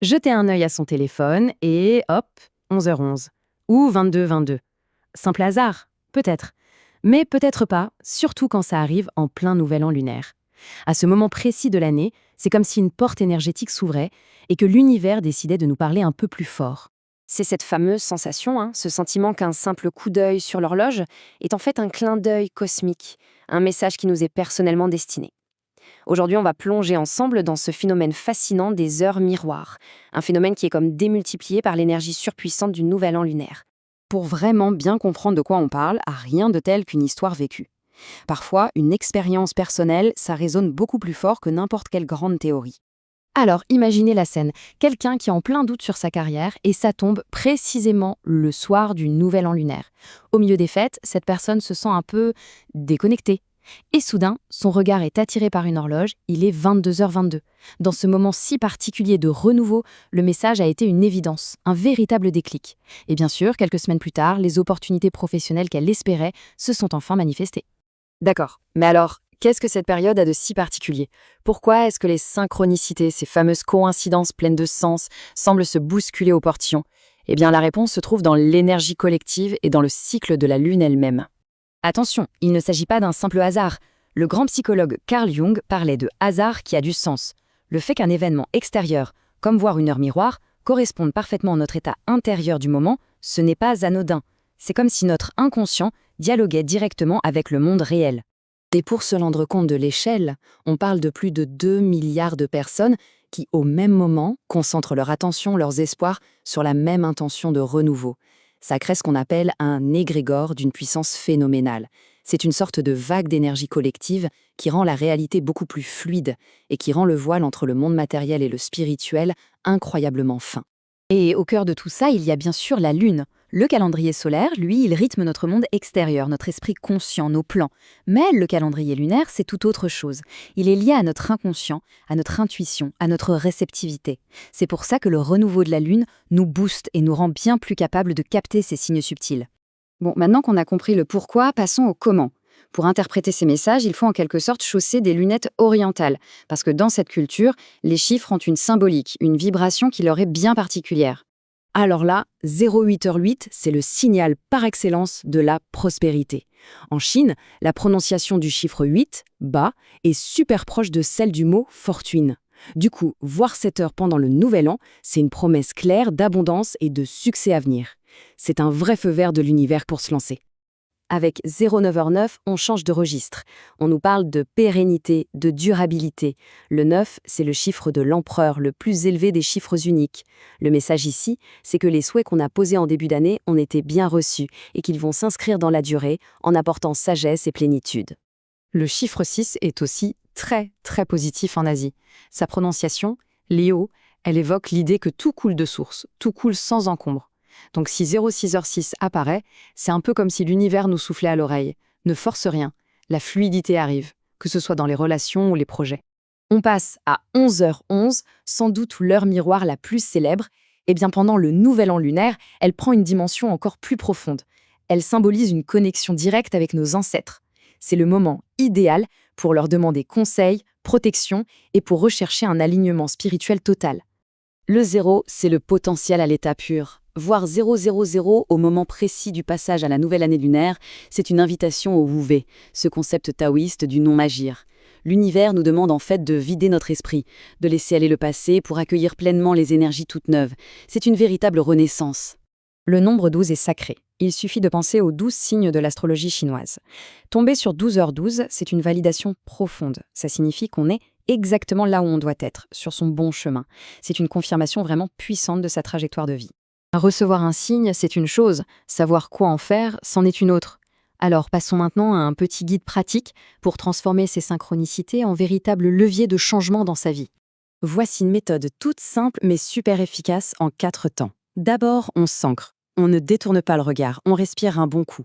Jeter un œil à son téléphone et hop, 11h11. Ou 22h22. Simple hasard, peut-être. Mais peut-être pas, surtout quand ça arrive en plein nouvel an lunaire. À ce moment précis de l'année, c'est comme si une porte énergétique s'ouvrait et que l'univers décidait de nous parler un peu plus fort. C'est cette fameuse sensation, ce sentiment qu'un simple coup d'œil sur l'horloge est en fait un clin d'œil cosmique, un message qui nous est personnellement destiné. Aujourd'hui, on va plonger ensemble dans ce phénomène fascinant des heures miroirs, un phénomène qui est comme démultiplié par l'énergie surpuissante du nouvel an lunaire. Pour vraiment bien comprendre de quoi on parle, rien de tel qu'une histoire vécue. Parfois, une expérience personnelle, ça résonne beaucoup plus fort que n'importe quelle grande théorie. Alors, imaginez la scène. Quelqu'un qui est en plein doute sur sa carrière et ça tombe précisément le soir du nouvel an lunaire. Au milieu des fêtes, cette personne se sent un peu déconnectée. Et soudain, son regard est attiré par une horloge, il est 22h22. Dans ce moment si particulier de renouveau, le message a été une évidence, un véritable déclic. Et bien sûr, quelques semaines plus tard, les opportunités professionnelles qu'elle espérait se sont enfin manifestées. D'accord, mais alors, qu'est-ce que cette période a de si particulier? Pourquoi est-ce que les synchronicités, ces fameuses coïncidences pleines de sens, semblent se bousculer au portillon? Eh bien, la réponse se trouve dans l'énergie collective et dans le cycle de la Lune elle-même. Attention, il ne s'agit pas d'un simple hasard. Le grand psychologue Carl Jung parlait de hasard qui a du sens. Le fait qu'un événement extérieur, comme voir une heure miroir, corresponde parfaitement à notre état intérieur du moment, ce n'est pas anodin. C'est comme si notre inconscient dialoguait directement avec le monde réel. Et pour se rendre compte de l'échelle, on parle de plus de 2 milliards de personnes qui, au même moment, concentrent leur attention, leurs espoirs sur la même intention de renouveau. Ça crée ce qu'on appelle un égrégore d'une puissance phénoménale. C'est une sorte de vague d'énergie collective qui rend la réalité beaucoup plus fluide et qui rend le voile entre le monde matériel et le spirituel incroyablement fin. Et au cœur de tout ça, il y a bien sûr la Lune. Le calendrier solaire, lui, il rythme notre monde extérieur, notre esprit conscient, nos plans. Mais le calendrier lunaire, c'est tout autre chose. Il est lié à notre inconscient, à notre intuition, à notre réceptivité. C'est pour ça que le renouveau de la Lune nous booste et nous rend bien plus capables de capter ces signes subtils. Bon, maintenant qu'on a compris le pourquoi, passons au comment. Pour interpréter ces messages, il faut en quelque sorte chausser des lunettes orientales, parce que dans cette culture, les chiffres ont une symbolique, une vibration qui leur est bien particulière. Alors là, 08h08, c'est le signal par excellence de la prospérité. En Chine, la prononciation du chiffre 8, ba, est super proche de celle du mot fortune. Du coup, voir cette heure pendant le nouvel an, c'est une promesse claire d'abondance et de succès à venir. C'est un vrai feu vert de l'univers pour se lancer. Avec 09h09, on change de registre. On nous parle de pérennité, de durabilité. Le 9, c'est le chiffre de l'empereur, le plus élevé des chiffres uniques. Le message ici, c'est que les souhaits qu'on a posés en début d'année ont été bien reçus et qu'ils vont s'inscrire dans la durée en apportant sagesse et plénitude. Le chiffre 6 est aussi très, très positif en Asie. Sa prononciation, Léo, elle évoque l'idée que tout coule de source, tout coule sans encombre. Donc si 06h06 apparaît, c'est un peu comme si l'univers nous soufflait à l'oreille. Ne force rien, la fluidité arrive, que ce soit dans les relations ou les projets. On passe à 11h11, sans doute l'heure miroir la plus célèbre. Et bien pendant le nouvel an lunaire, elle prend une dimension encore plus profonde. Elle symbolise une connexion directe avec nos ancêtres. C'est le moment idéal pour leur demander conseil, protection et pour rechercher un alignement spirituel total. Le 0, c'est le potentiel à l'état pur. Voir 000 au moment précis du passage à la nouvelle année lunaire, c'est une invitation au Wu Wei, ce concept taoïste du non-agir. L'univers nous demande en fait de vider notre esprit, de laisser aller le passé pour accueillir pleinement les énergies toutes neuves. C'est une véritable renaissance. Le nombre 12 est sacré. Il suffit de penser aux 12 signes de l'astrologie chinoise. Tomber sur 12h12, c'est une validation profonde. Ça signifie qu'on est exactement là où on doit être, sur son bon chemin. C'est une confirmation vraiment puissante de sa trajectoire de vie. Recevoir un signe, c'est une chose. Savoir quoi en faire, c'en est une autre. Alors passons maintenant à un petit guide pratique pour transformer ces synchronicités en véritable levier de changement dans sa vie. Voici une méthode toute simple mais super efficace en 4 temps. D'abord, on s'ancre. On ne détourne pas le regard, on respire un bon coup.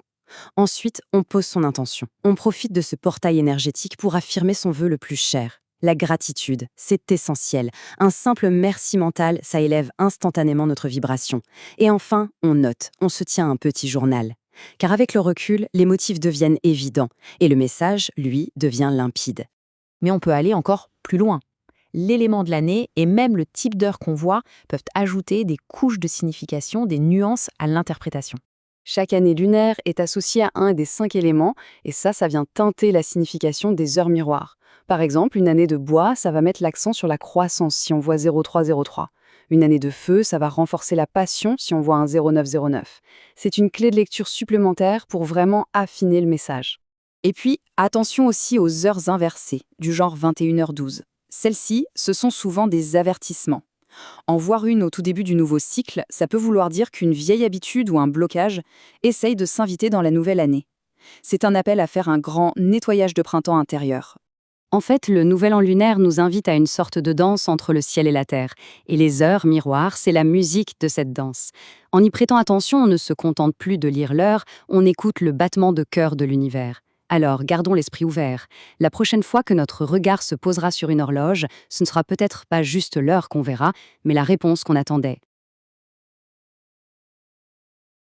Ensuite, on pose son intention. On profite de ce portail énergétique pour affirmer son vœu le plus cher. La gratitude, c'est essentiel. Un simple merci mental, ça élève instantanément notre vibration. Et enfin, on note, on se tient un petit journal. Car avec le recul, les motifs deviennent évidents et le message, lui, devient limpide. Mais on peut aller encore plus loin. l'élément de l'année et même le type d'heure qu'on voit peuvent ajouter des couches de signification, des nuances à l'interprétation. Chaque année lunaire est associée à un des 5 éléments, et ça vient teinter la signification des heures miroirs. Par exemple, une année de bois, ça va mettre l'accent sur la croissance si on voit 0303. Une année de feu, ça va renforcer la passion si on voit un 0909. C'est une clé de lecture supplémentaire pour vraiment affiner le message. Et puis, attention aussi aux heures inversées, du genre 21h12. Celles-ci, ce sont souvent des avertissements. En voir une au tout début du nouveau cycle, ça peut vouloir dire qu'une vieille habitude ou un blocage essaye de s'inviter dans la nouvelle année. C'est un appel à faire un grand nettoyage de printemps intérieur. En fait, le nouvel an lunaire nous invite à une sorte de danse entre le ciel et la terre. Et les heures miroirs, c'est la musique de cette danse. En y prêtant attention, on ne se contente plus de lire l'heure, on écoute le battement de cœur de l'univers. Alors, gardons l'esprit ouvert. La prochaine fois que notre regard se posera sur une horloge, ce ne sera peut-être pas juste l'heure qu'on verra, mais la réponse qu'on attendait.